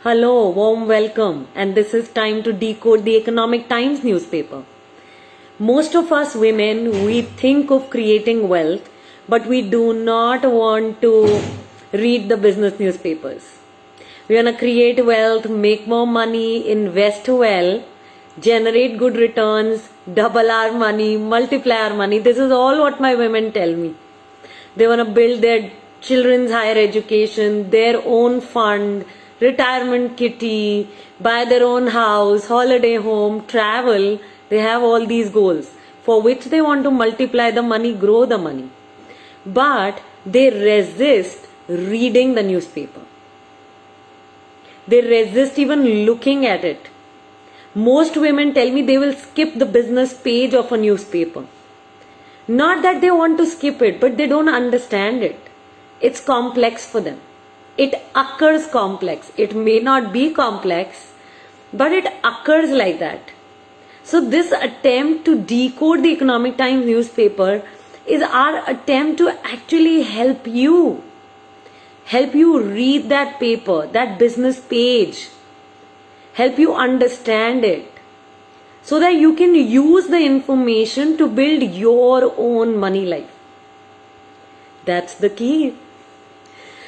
Hello, warm welcome, and this is time to decode the Economic Times newspaper. Most of us women, we think of creating wealth, but we do not want to read the business newspapers. We want to create wealth, make more money, invest well, generate good returns, double our money, multiply our money. This is all what my women tell me. They want to build their children's higher education, their own fund, retirement kitty, buy their own house, holiday home, travel. They have all these goals for which they want to multiply the money, grow the money. But they resist reading the newspaper. They resist even looking at it. Most women tell me they will skip the business page of a newspaper. Not that they want to skip it, but they don't understand it. It's complex for them. It occurs complex. It may not be complex, but it occurs like that. So this attempt to decode the Economic Times newspaper is our attempt to actually help you read that paper, that business page, help you understand it, so that you can use the information to build your own money life. That's the key.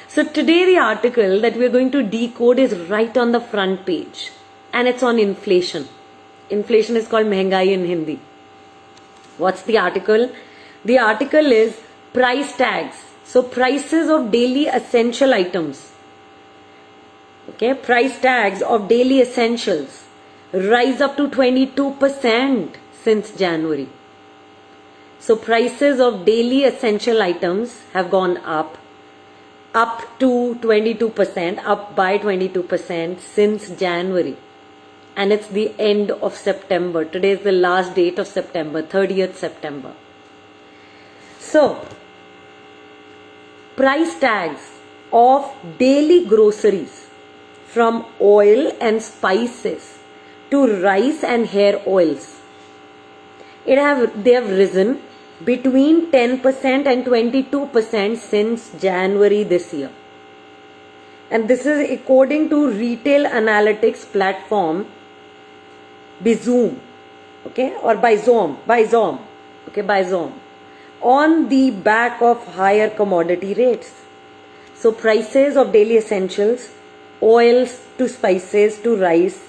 So today the article that we're going to decode is right on the front page, and it's on inflation. Inflation is called Mehengai in Hindi. What's the article? The article is price tags. So prices of daily essential items. Okay, price tags of daily essentials rise up to 22% since January. So prices of daily essential items have gone up to 22%, up by 22% since January. And it's the end of September. Today is the last date of September, 30th September. So, price tags of daily groceries from oil and spices to rice and hair oils, they have risen between 10% and 22% since January this year. And this is according to retail analytics platform Bizom, okay, or Bizom, okay, Bizom, on the back of higher commodity rates. So prices of daily essentials, oils to spices to rice,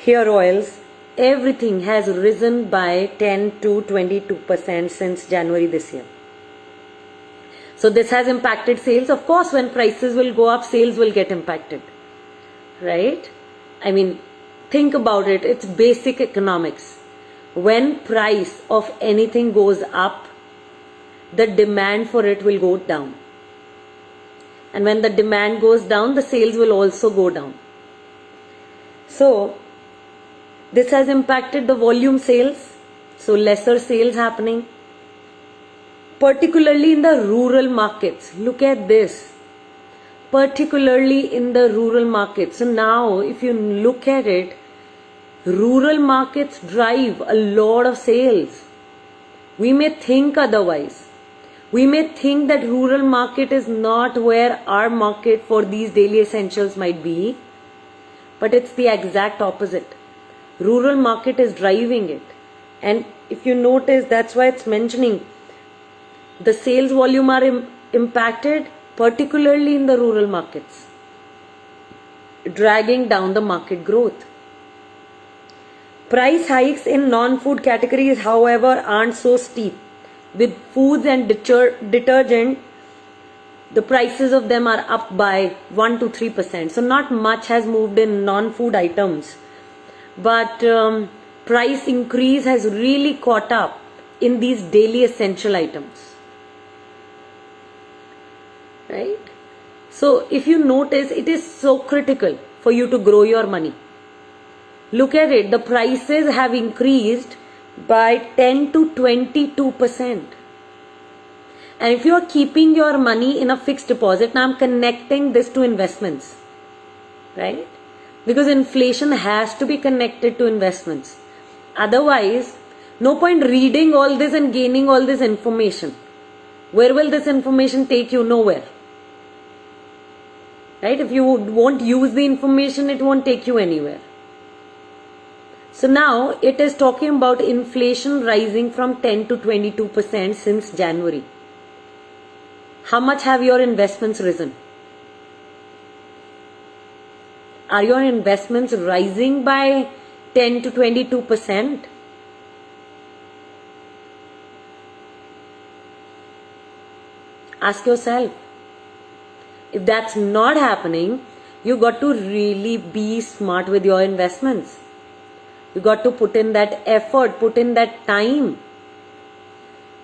hair oils, everything has risen by 10 to 22% since January this year. So this has impacted sales. Of course, when prices will go up, sales will get impacted, right? I mean, think about it. It's basic economics. When price of anything goes up, the demand for it will go down. And when the demand goes down, the sales will also go down. So this has impacted the volume sales, so lesser sales happening, particularly in the rural markets. Look at this, particularly in the rural markets. So now if you look at it, rural markets drive a lot of sales. We may think otherwise. We may think that rural market is not where our market for these daily essentials might be, but it's the exact opposite. Rural market is driving it. And if you notice, that's why it's mentioning the sales volume are impacted, particularly in the rural markets, dragging down the market growth. Price hikes in non-food categories, however, aren't so steep. With foods and detergent, the prices of them are up by 1 to 3%. So not much has moved in non-food items. But price increase has really caught up in these daily essential items, right? So if you notice, it is so critical for you to grow your money. Look at it, the prices have increased by 10 to 22%. And if you are keeping your money in a fixed deposit, now I'm connecting this to investments, right? Because inflation has to be connected to investments. Otherwise, no point reading all this and gaining all this information. Where will this information take you? Nowhere. Right? If you won't use the information, it won't take you anywhere. So now it is talking about inflation rising from 10 to 22% since January. How much have your investments risen? Are your investments rising by 10 to 22%? Ask yourself. If that's not happening, you got to really be smart with your investments. You got to put in that effort, put in that time.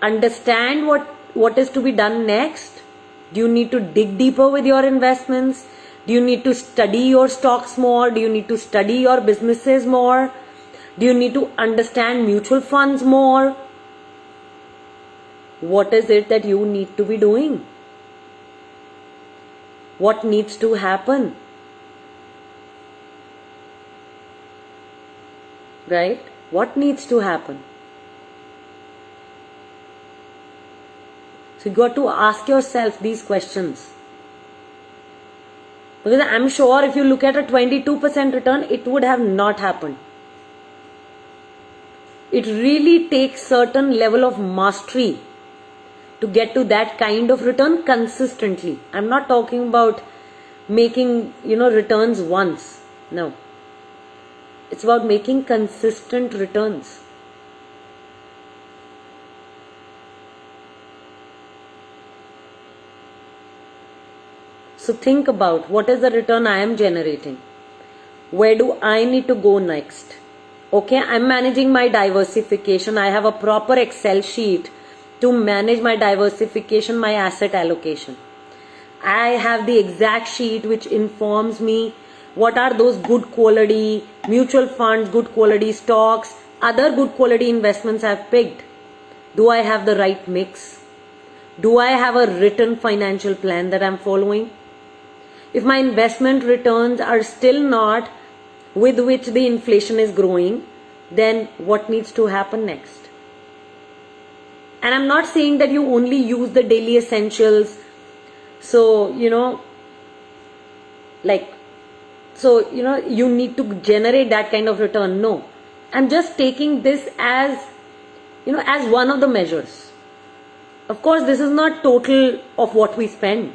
Understand what is to be done next. Do you need to dig deeper with your investments? Do you need to study your stocks more? Do you need to study your businesses more? Do you need to understand mutual funds more? What is it that you need to be doing? What needs to happen? Right? What needs to happen? So you got to ask yourself these questions. Because I'm sure if you look at a 22% return, it would have not happened. It really takes certain level of mastery to get to that kind of return consistently. I'm not talking about making, returns once. No. It's about making consistent returns. So think about what is the return I am generating. Where do I need to go next? Okay, I'm managing my diversification. I have a proper Excel sheet to manage my diversification, my asset allocation. I have the exact sheet which informs me what are those good quality mutual funds, good quality stocks, other good quality investments I've picked. Do I have the right mix? Do I have a written financial plan that I'm following? If my investment returns are still not with which the inflation is growing, then what needs to happen next? And I'm not saying that you only use the daily essentials. So, you need to generate that kind of return. No. I'm just taking this as one of the measures. Of course, this is not total of what we spend.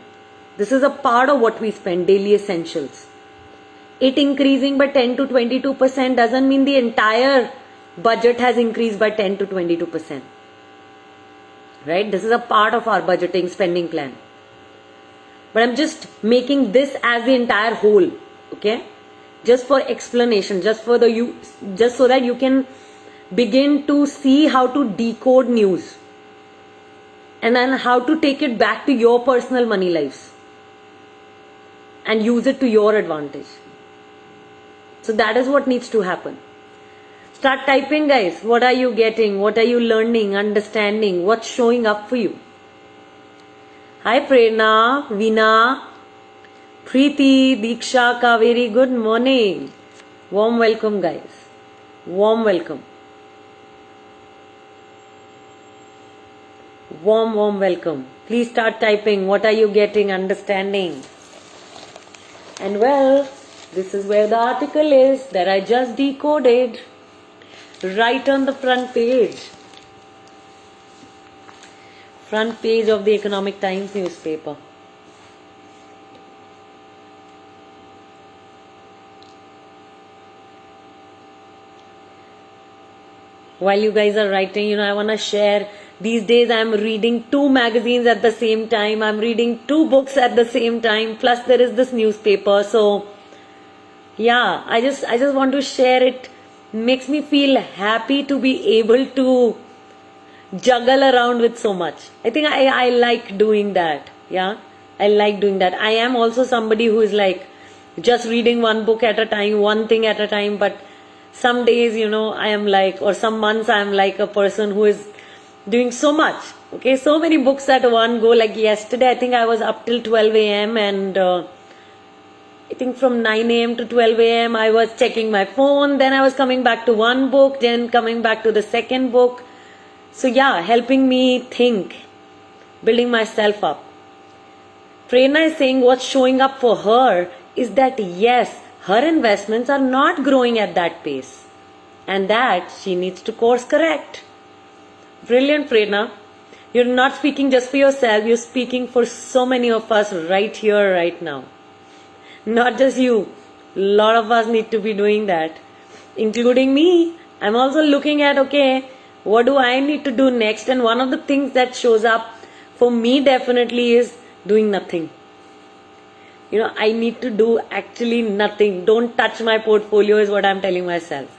This is a part of what we spend, daily essentials. It increasing by 10 to 22% doesn't mean the entire budget has increased by 10 to 22%. Right? This is a part of our budgeting spending plan. But I'm just making this as the entire whole. Okay? Just for explanation, just so that you can begin to see how to decode news. And then how to take it back to your personal money lives. And use it to your advantage. So that is what needs to happen. Start typing, guys. What are you getting? What are you learning, understanding? What's showing up for you? Hi Prerna, Veena, Preeti, Diksha, Kaveri, good morning. Warm welcome, guys. Warm welcome. Warm welcome. Please start typing. What are you getting, understanding? And well, this is where the article is that I just decoded. Right on the front page. Front page of the Economic Times newspaper. While you guys are writing, I want to share. These days I'm reading 2 magazines at the same time. I'm reading 2 books at the same time. Plus there is this newspaper. So yeah, I just want to share it. Makes me feel happy to be able to juggle around with so much. I think I like doing that. Yeah, I like doing that. I am also somebody who is like just reading one book at a time, one thing at a time. But some days, I am like, or some months I am like a person who is doing so much. Okay, so many books at one go. Like yesterday, I think I was up till 12 a.m. and I think from 9 a.m. to 12 a.m. I was checking my phone. Then I was coming back to one book, then coming back to the second book. So yeah, helping me think, building myself up. Prerna is saying what's showing up for her is that yes, her investments are not growing at that pace and that she needs to course correct. Brilliant, Prerna. You're not speaking just for yourself, you're speaking for so many of us right here, right now. Not just you. A lot of us need to be doing that, including me. I'm also looking at, okay, what do I need to do next? And one of the things that shows up for me definitely is doing nothing. I need to do actually nothing. Don't touch my portfolio is what I'm telling myself.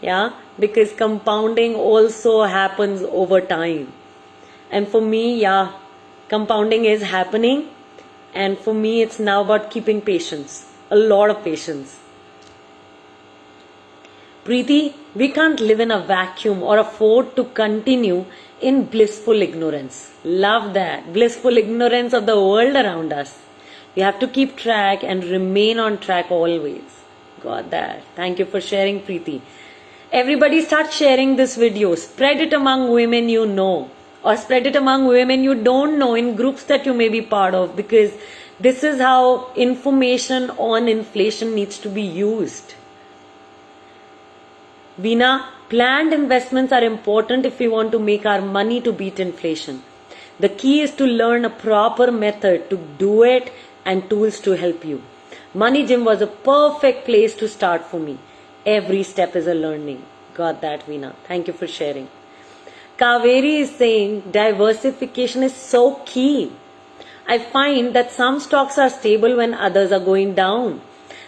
Yeah, because compounding also happens over time. And for me, yeah, compounding is happening. And for me, it's now about keeping patience. A lot of patience. Preeti, we can't live in a vacuum or afford to continue in blissful ignorance. Love that. Blissful ignorance of the world around us. We have to keep track and remain on track always. Got that. Thank you for sharing, Preeti. Everybody start sharing this video. Spread it among women you know. Or spread it among women you don't know in groups that you may be part of, because this is how information on inflation needs to be used. Veena, planned investments are important if we want to make our money to beat inflation. The key is to learn a proper method to do it and tools to help you. Money Gym was a perfect place to start for me. Every step is a learning. Got that, Veena. Thank you for sharing. Kaveri is saying diversification is so key. I find that some stocks are stable when others are going down.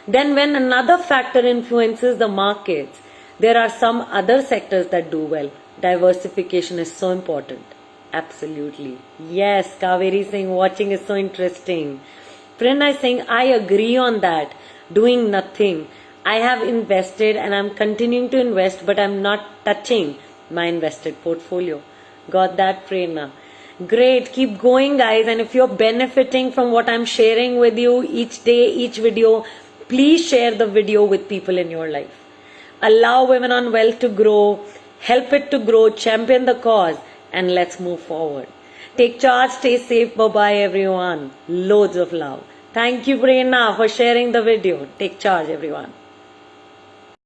Then when another factor influences the markets, there are some other sectors that do well. Diversification is so important. Absolutely. Yes, Kaveri is saying watching is so interesting. Prerna is saying I agree on that. Doing nothing. I have invested and I'm continuing to invest, but I'm not touching my invested portfolio. Got that, Prerna? Great. Keep going, guys. And if you're benefiting from what I'm sharing with you each day, each video, please share the video with people in your life. Allow Women on Wealth to grow. Help it to grow. Champion the cause. And let's move forward. Take charge. Stay safe. Bye-bye, everyone. Loads of love. Thank you, Prerna, for sharing the video. Take charge, everyone.